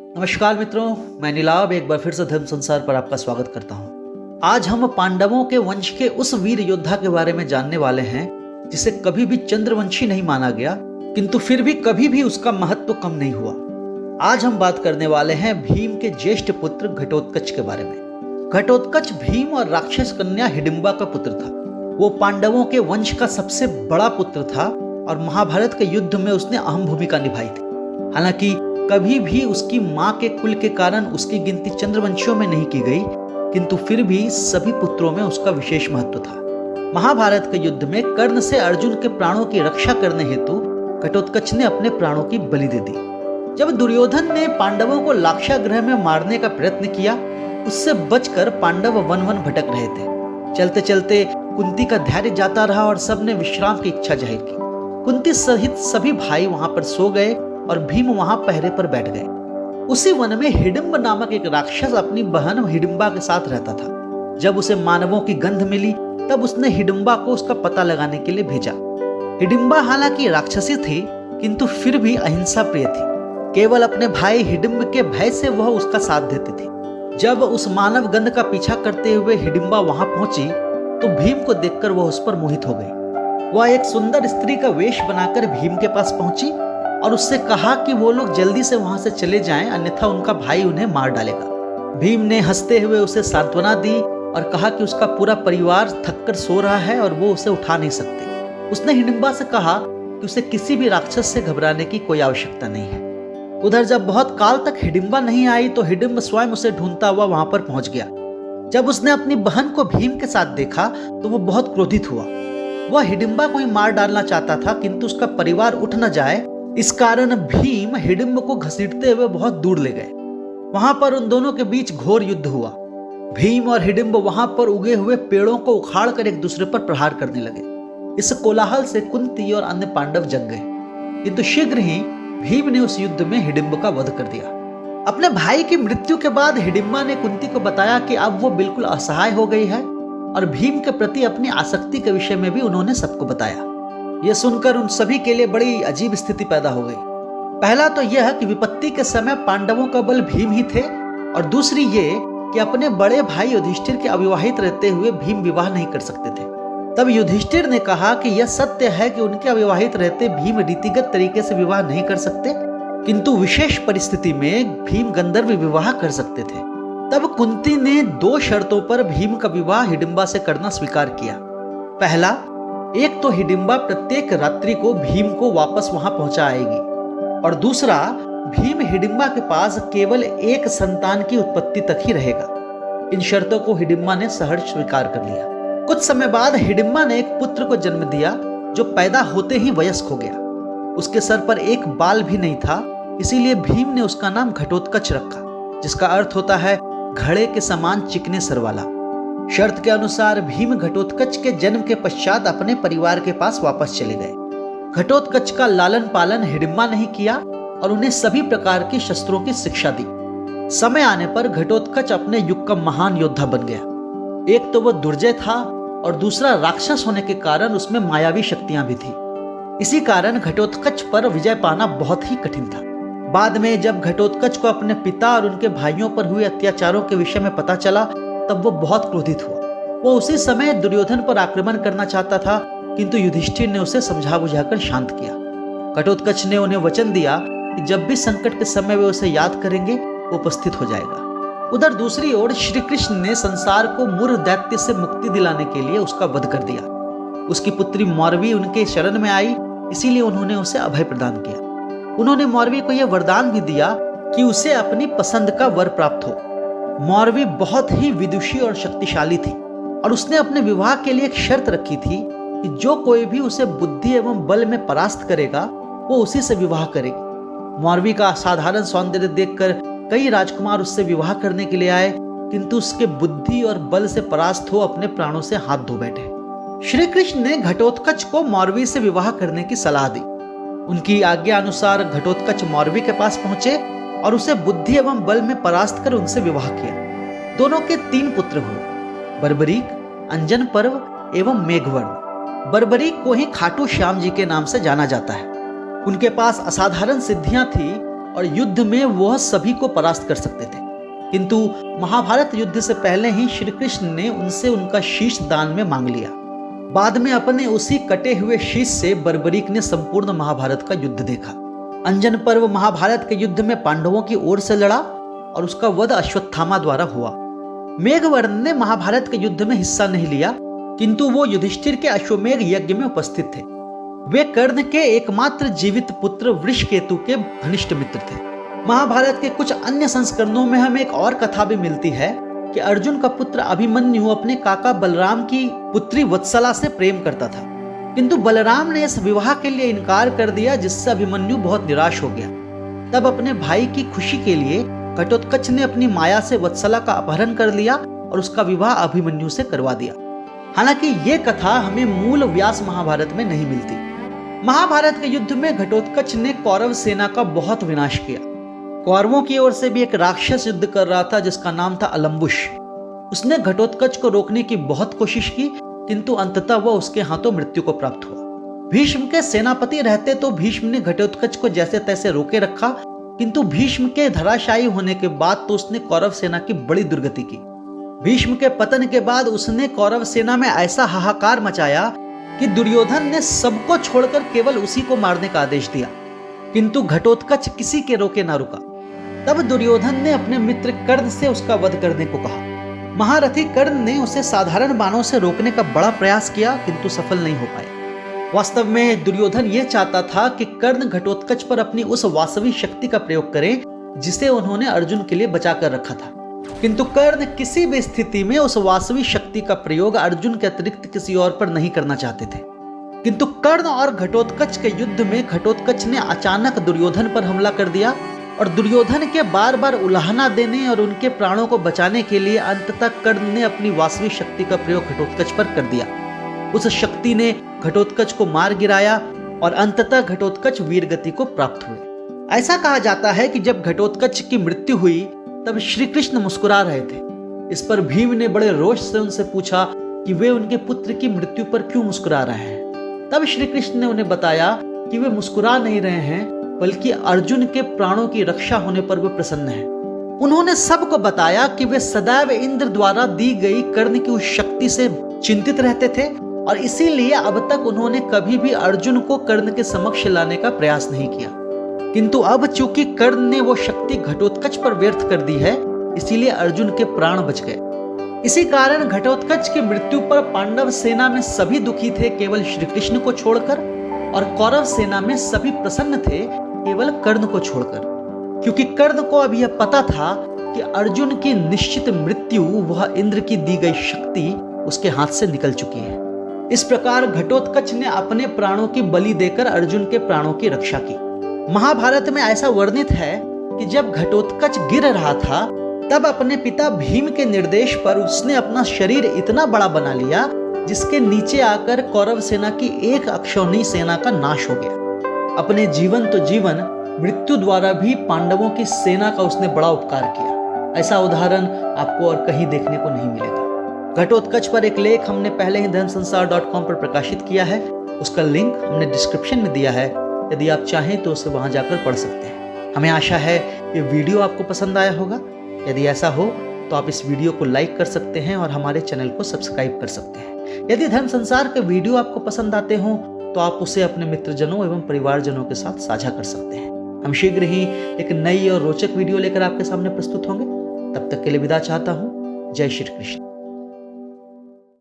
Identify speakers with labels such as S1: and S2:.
S1: नमस्कार मित्रों, मैं नीलाभ एक बार फिर से धर्म संसार पर आपका स्वागत करता हूँ। आज हम पांडवों के वंश के उस वीर योद्धा के बारे में जानने वाले हैं जिसे कभी भी चंद्रवंशी नहीं माना गया, किंतु फिर भी कभी भी उसका महत्व कम नहीं हुआ। आज हम बात करने वाले हैं भीम के ज्येष्ठ पुत्र घटोत्कच के बारे में। घटोत्कच भीम और राक्षस कन्या हिडिंबा का पुत्र था। वो पांडवों के वंश का सबसे बड़ा पुत्र था और महाभारत के युद्ध में उसने अहम भूमिका निभाई थी। हालांकि कभी भी उसकी मां के कुल के कारण उसकी गिनती चंद्रवंशियों में नहीं की गई, किंतु फिर भी सभी पुत्रों में उसका विशेष महत्व था। महाभारत के युद्ध में कर्ण से अर्जुन के प्राणों की रक्षा करने हेतु घटोत्कच ने अपने प्राणों की बलि दे दी। जब दुर्योधन ने पांडवों को लाक्षागृह में मारने का प्रयत्न किया, उससे बचकर पांडव वन वन भटक रहे थे। चलते चलते कुंती का धैर्य जाता रहा और सबने विश्राम की इच्छा जाहिर की। कुंती सहित सभी भाई वहां पर सो गए और भीम वहां पहरे पर बैठ गए। उसी वन में हिडिंब नामक एक राक्षस अपनी बहन हिडिंबा के साथ रहता था। जब उसे मानवों की गंध मिली, तब उसने हिडिंबा को उसका पता लगाने के लिए भेजा। हिडिंबा हालांकि राक्षसी थी, किंतु फिर भी अहिंसा प्रिय थी। केवल अपने भाई हिडिंब के भय से वह उसका साथ देती थी। जब उस मानव गंध का पीछा करते हुए हिडिंबा वहां पहुंची, तो भीम को देखकर वह उस पर मोहित हो गई। वह एक सुंदर स्त्री का वेश बनाकर भीम के पास पहुंची और उससे कहा कि वो लोग जल्दी से वहां से चले जाएं, अन्यथा उनका भाई उन्हें मार डालेगा। भीम ने हंसते हुए उसे सांत्वना दी और कहा कि उसका पूरा परिवार थककर सो रहा है और वो उसे उठा नहीं सकते। उसने हिडिंबा से कहा कि उसे किसी भी राक्षस से घबराने की कोई आवश्यकता नहीं है। उधर जब बहुत काल तक हिडिंबा नहीं आई, तो हिडिंब स्वयं उसे ढूंढता हुआ वहां पर पहुंच गया। जब उसने अपनी बहन को भीम के साथ देखा, तो वो बहुत क्रोधित हुआ। वह हिडिंबा को ही मार डालना चाहता था, किंतु उसका परिवार उठ न जाए, इस कारण भीम हिडिंब को घसीटते हुए बहुत दूर ले गए। वहां पर उन दोनों के बीच घोर युद्ध हुआ। भीम और हिडिंब वहां पर उगे हुए पेड़ों को उखाड़कर एक दूसरे पर प्रहार करने लगे। इस कोलाहल से कुंती और अन्य पांडव जग गए, किंतु शीघ्र ही भीम ने उस युद्ध में हिडिंब का वध कर दिया। अपने भाई की मृत्यु के बाद हिडिंबा ने कुंती को बताया कि अब वो बिल्कुल असहाय हो गई है और भीम के प्रति अपनी आसक्ति के विषय में भी उन्होंने सबको बताया। यह सुनकर उन सभी के लिए बड़ी अजीब स्थिति पैदा हो गई। पहला तो यह कि विपत्ति के समय पांडवों का बल भीम ही थे, और दूसरी ये कि अपने बड़े भाई युधिष्ठिर के अविवाहित रहते हुए भीम विवाह नहीं कर सकते थे। तब युधिष्ठिर ने कहा कि यह सत्य है कि उनके अविवाहित रहते भीम रीतिगत तरीके से विवाह नहीं कर सकते, किंतु विशेष परिस्थिति में भीम गंधर्व विवाह कर सकते थे। तब कुंती ने 2 शर्तों पर भीम का विवाह हिडिंबा से करना स्वीकार किया। पहला, एक तो हिडिंबा प्रत्येक रात्रि को भीम को वापस वहां पहुंचा आएगी, और दूसरा, भीम हिडिंबा के पास केवल एक संतान की उत्पत्ति तक ही रहेगा। इन शर्तों को हिडिंबा ने सहर्ष स्वीकार कर लिया। कुछ समय बाद हिडिंबा ने एक पुत्र को जन्म दिया, जो पैदा होते ही वयस्क हो गया। उसके सर पर एक बाल भी नहीं था, इसीलिए भीम ने उसका नाम घटोत्कच रखा, जिसका अर्थ होता है घड़े के समान चिकने सर वाला। शर्त के अनुसार भीम घटोत्कच के जन्म के पश्चात अपने परिवार के पास वापस चले गए। घटोत्कच का लालन पालन हिडिंबा ने ही किया और उन्हें सभी प्रकार की शस्त्रों की शिक्षा दी। समय आने पर घटोत्कच अपने युग का महान योद्धा बन गया। एक तो वह दुर्जय था और दूसरा राक्षस होने के कारण उसमें मायावी शक्तियां भी थी। इसी कारण घटोत्कच पर विजय पाना बहुत ही कठिन था। बाद में जब घटोत्कच को अपने पिता और उनके भाइयों पर हुए अत्याचारों के विषय में पता चला, तब वो बहुत क्रोधित हुआ। वो उसी समय दुर्योधन पर आक्रमण करना चाहता था, किंतु युधिष्ठिर ने उसे समझा बुझाकर शांत किया। घटोत्कच ने उन्हें वचन दिया कि जब भी संकट के समय वे उसे याद करेंगे, वो उपस्थित हो जाएगा। उधर दूसरी ओर श्री कृष्ण ने संसार को मूर्ख दैत्य से मुक्ति दिलाने के लिए उसका वध कर दिया। उसकी पुत्री मौरवी उनके शरण में आई, इसीलिए उन्होंने उसे अभय प्रदान किया। उन्होंने मौरवी को यह वरदान भी दिया कि उसे अपनी पसंद का वर प्राप्त हो। मौरवी बहुत ही विदुषी और शक्तिशाली थी, और उसने अपने विवाह के लिए एक शर्त रखी थी कि जो कोई भी उसे बुद्धि एवं बल में परास्त करेगा, वो उसी से विवाह करेगी। मौरवी का असाधारण सौंदर्य देखकर कई राजकुमार उससे विवाह करने के लिए आए, किंतु उसके बुद्धि और बल से परास्त हो अपने प्राणों से हाथ धो बैठे। श्री कृष्ण ने घटोत्कच को मौरवी से विवाह करने की सलाह दी। उनकी आज्ञा अनुसार घटोत्कच मौरवी के पास पहुंचे और उसे बुद्धि एवं बल में परास्त कर उनसे विवाह किया। दोनों के 3 पुत्र हुए, बर्बरीक, अंजन पर्व एवं मेघवर्ण। बर्बरीक को ही खाटू श्याम जी के नाम से जाना जाता है। उनके पास असाधारण सिद्धियां थी और युद्ध में वह सभी को परास्त कर सकते थे। किंतु महाभारत युद्ध से पहले ही श्री कृष्ण ने उनसे उनका शीश दान में मांग लिया। बाद में अपने उसी कटे हुए शीश से बर्बरीक ने संपूर्ण महाभारत का युद्ध देखा। अंजन पर्व महाभारत के युद्ध में पांडवों की ओर से लड़ा और उसका वध अश्वत्थामा द्वारा हुआ। मेघवर्ण ने महाभारत के युद्ध में हिस्सा नहीं लिया, किंतु वो युधिष्ठिर के अश्वमेघ यज्ञ में उपस्थित थे। वे कर्ण के एकमात्र जीवित पुत्र वृषकेतु के घनिष्ठ मित्र थे। महाभारत के कुछ अन्य संस्करणों में हमें एक और कथा भी मिलती है कि अर्जुन का पुत्र अभिमन्यु अपने काका बलराम की पुत्री वत्सला से प्रेम करता था, किंतु बलराम ने इस विवाह के लिए इनकार कर दिया, जिससे अभिमन्यु बहुत निराश हो गया। तब अपने भाई की खुशी के लिए घटोत्कच ने अपनी माया से वत्सला का अपहरण कर लिया और उसका विवाह अभिमन्यु से करवा दिया। हालांकि ये कथा हमें मूल व्यास महाभारत में नहीं मिलती। महाभारत के युद्ध में घटोत्कच ने कौरव सेना का बहुत विनाश किया। कौरवों की ओर से भी एक राक्षस युद्ध कर रहा था जिसका नाम था अलम्बुश। उसने घटोत्कच को रोकने की बहुत कोशिश की, किंतु अंततः वह उसके हाथों मृत्यु को प्राप्त हुआ। भीष्म के सेनापति रहते तो भीष्म ने घटोत्कच को जैसे तैसे रोके रखा, किंतु भीष्म के धराशायी होने के बाद तो उसने कौरव सेना की बड़ी दुर्गति की। भीष्म के पतन के बाद उसने कौरव सेना में ऐसा हाहाकार मचाया कि दुर्योधन ने सबको छोड़कर केवल उसी को मारने का आदेश दिया, किंतु घटोत्कच किसी के रोके ना रुका। तब दुर्योधन ने अपने मित्र कर्ण से उसका वध करने को कहा। महारथी कर्ण ने उसे साधारण बाणों से रोकने का बड़ा प्रयास किया, किंतु सफल नहीं हो पाए। वास्तव में दुर्योधन यह चाहता था कि कर्ण घटोत्कच पर अपनी उस वास्तविक शक्ति का प्रयोग करे जिसे उन्होंने अर्जुन के लिए बचा कर रखा था, किंतु कर्ण किसी भी स्थिति में उस वास्तविक शक्ति का प्रयोग अर्जुन के अतिरिक्त किसी और पर नहीं करना चाहते थे। किंतु कर्ण और घटोत्कच के युद्ध में घटोत्कच ने अचानक दुर्योधन पर हमला कर दिया और दुर्योधन के बार बार उलाहना देने और उनके प्राणों को बचाने के लिए अंततः कर्ण ने अपनी वास्तविक शक्ति का प्रयोग घटोत्कच पर कर दिया। उस शक्ति ने घटोत्कच को मार गिराया और अंततः घटोत्कच वीरगति को प्राप्त हुए। ऐसा कहा जाता है कि जब घटोत्कच की मृत्यु हुई तब श्री कृष्ण मुस्कुरा रहे थे। इस पर भीम ने बड़े रोष से उनसे पूछा कि वे उनके पुत्र की मृत्यु पर क्यों मुस्कुरा रहे हैं। तब श्री कृष्ण ने उन्हें बताया कि वे मुस्कुरा नहीं रहे हैं, बल्कि अर्जुन के प्राणों की रक्षा होने पर वे प्रसन्न हैं। उन्होंने सबको बताया कि वे सदैव इंद्र द्वारा दी गई कर्ण की उस शक्ति से चिंतित रहते थे और इसीलिए अब तक उन्होंने कभी भी अर्जुन को कर्ण के समक्ष लाने का प्रयास नहीं किया। किंतु अब चूंकि कर्ण ने वो शक्ति घटोत्कच पर व्यर्थ कर दी है, इसीलिए अर्जुन के प्राण बच गए। इसी कारण घटोत्कच की मृत्यु पर पांडव सेना में सभी दुखी थे केवल श्री कृष्ण को छोड़कर, और कौरव सेना में सभी प्रसन्न थे केवल कर्ण को छोड़कर, क्योंकि कर्ण को अब यह पता था कि अर्जुन की निश्चित मृत्यु वह इंद्र की दी गई शक्ति उसके हाथ से निकल चुकी है। इस प्रकार घटोत्कच ने अपने प्राणों की बलि देकर अर्जुन के प्राणों की रक्षा की। महाभारत में ऐसा वर्णित है कि जब घटोत्कच गिर रहा था तब अपने पिता भीम के निर्देश पर उसने अपना शरीर इतना बड़ा बना लिया जिसके नीचे आकर कौरव सेना की एक अक्षौहिणी सेना का नाश हो गया। अपने जीवन तो जीवन, मृत्यु द्वारा भी पांडवों की सेना का उसने बड़ा उपकार किया। ऐसा उदाहरण आपको और कहीं देखने को नहीं मिलेगा। घटोत्कच पर एक लेख हमने पहले ही धर्मसंसार.com पर प्रकाशित किया है, उसका लिंक हमने डिस्क्रिप्शन में दिया है। यदि आप चाहें तो उसे वहां जाकर पढ़ सकते हैं। हमें आशा है ये वीडियो आपको पसंद आया होगा। यदि ऐसा हो तो आप इस वीडियो को लाइक कर सकते हैं और हमारे चैनल को सब्सक्राइब कर सकते हैं। यदि धर्म संसार के वीडियो आपको पसंद आते हो तो आप उसे अपने मित्रजनों एवं परिवारजनों के साथ साझा कर सकते हैं। हम शीघ्र ही एक नई और रोचक वीडियो लेकर आपके सामने प्रस्तुत होंगे। तब तक के लिए विदा चाहता हूँ। जय श्री कृष्ण।